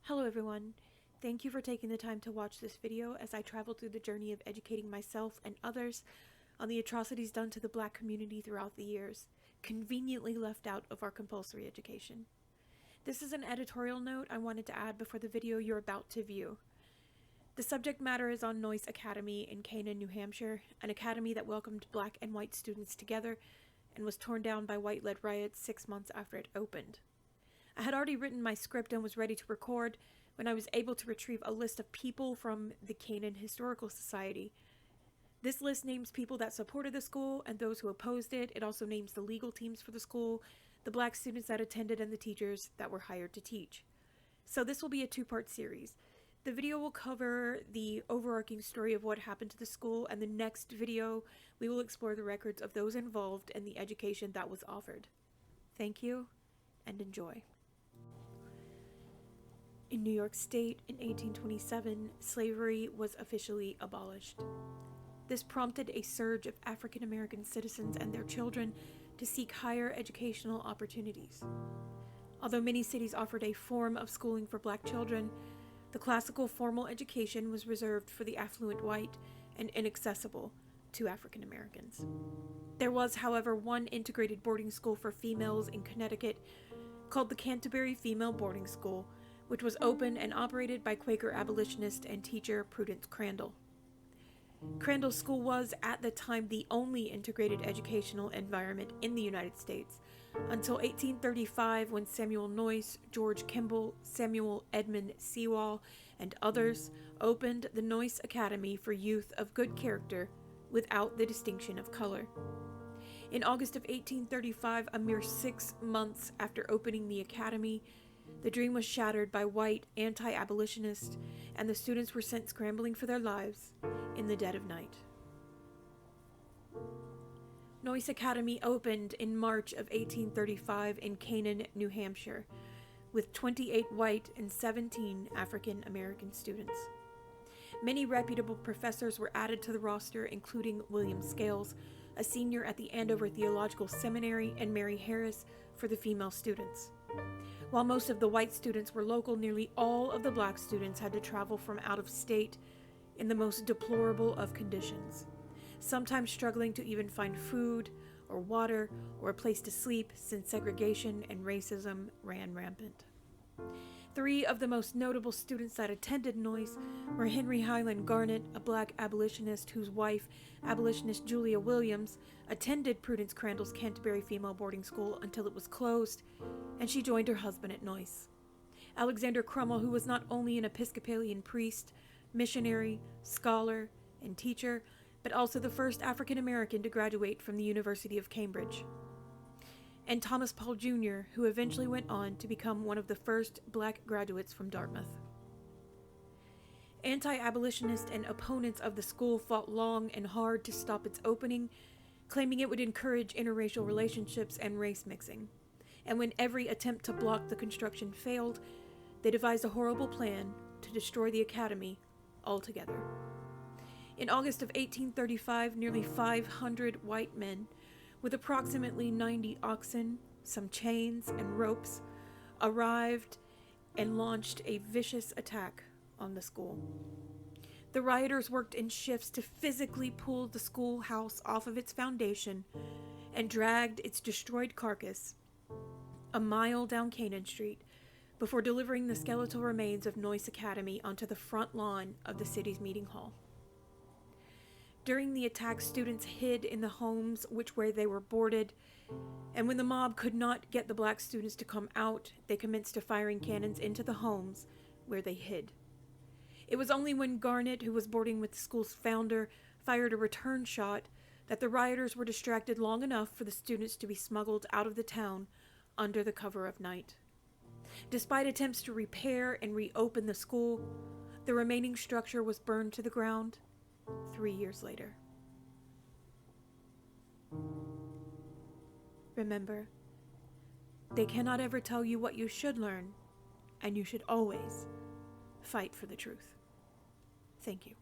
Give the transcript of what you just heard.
Hello everyone. Thank you for taking the time to watch this video as I travel through the journey of educating myself and others on the atrocities done to the Black community throughout the years, conveniently left out of our compulsory education. This is an editorial note I wanted to add before the video you're about to view. The subject matter is on Noyes Academy in Canaan, New Hampshire, an academy that welcomed Black and white students together and was torn down by white-led riots 6 months after it opened. I had already written my script and was ready to record when I was able to retrieve a list of people from the Canaan Historical Society. This list names people that supported the school and those who opposed it. It also names the legal teams for the school, the Black students that attended, and the teachers that were hired to teach. So this will be a two-part series. The video will cover the overarching story of what happened to the school, and the next video we will explore the records of those involved and the education that was offered. Thank you, and enjoy. In New York State in 1827, slavery was officially abolished. This prompted a surge of African American citizens and their children to seek higher educational opportunities. Although many cities offered a form of schooling for Black children, the classical formal education was reserved for the affluent white and inaccessible to African Americans. There was, however, one integrated boarding school for females in Connecticut called the Canterbury Female Boarding School, which was opened and operated by Quaker abolitionist and teacher Prudence Crandall. Crandall's school was, at the time, the only integrated educational environment in the United States, until 1835 when Samuel Noyes, George Kimball, Samuel Edmund Sewall, and others opened the Noyes Academy for youth of good character without the distinction of color. In August of 1835, a mere 6 months after opening the academy, the dream was shattered by white anti-abolitionists, and the students were sent scrambling for their lives in the dead of night. Noyes Academy opened in March of 1835 in Canaan, New Hampshire, with 28 white and 17 African American students. Many reputable professors were added to the roster, including William Scales, a senior at the Andover Theological Seminary, and Mary Harris for the female students. While most of the white students were local, nearly all of the Black students had to travel from out of state in the most deplorable of conditions, sometimes struggling to even find food or water or a place to sleep since segregation and racism ran rampant. 3 of the most notable students that attended Noyes were Henry Highland Garnet, a Black abolitionist whose wife, abolitionist Julia Williams, attended Prudence Crandall's Canterbury Female Boarding School until it was closed, and she joined her husband at Noyes. Alexander Crummell, who was not only an Episcopalian priest, missionary, scholar, and teacher, but also the first African American to graduate from the University of Cambridge. And Thomas Paul Jr., who eventually went on to become one of the first Black graduates from Dartmouth. Anti-abolitionists and opponents of the school fought long and hard to stop its opening, claiming it would encourage interracial relationships and race mixing. And when every attempt to block the construction failed, they devised a horrible plan to destroy the academy altogether. In August of 1835, nearly 500 white men, with approximately 90 oxen, some chains, and ropes, arrived and launched a vicious attack on the school. The rioters worked in shifts to physically pull the schoolhouse off of its foundation and dragged its destroyed carcass a mile down Canaan Street before delivering the skeletal remains of Noyes Academy onto the front lawn of the city's meeting hall. During the attack, students hid in the homes where they were boarded, and when the mob could not get the Black students to come out, they commenced firing cannons into the homes where they hid. It was only when Garnet, who was boarding with the school's founder, fired a return shot that the rioters were distracted long enough for the students to be smuggled out of the town under the cover of night. Despite attempts to repair and reopen the school, the remaining structure was burned to the ground 3 years later. Remember, they cannot ever tell you what you should learn, and you should always fight for the truth. Thank you.